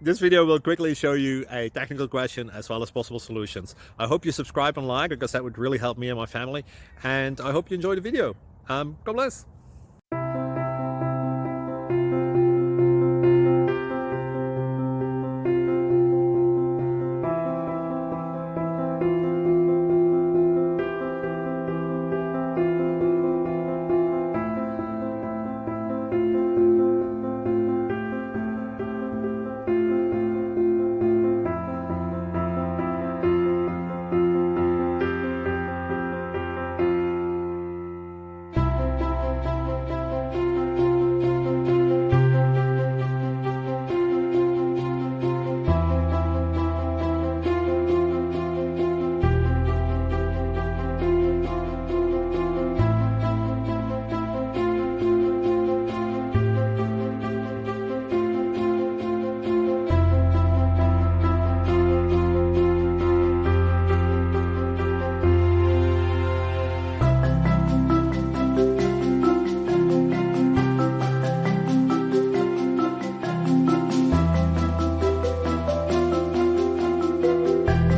This video will quickly show you a technical question as well as possible solutions. I hope you subscribe and like because that would really help me and my family. And I hope you enjoy the video. God bless.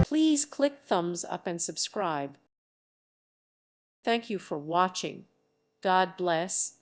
Please click thumbs up and subscribe. Thank you for watching. God bless.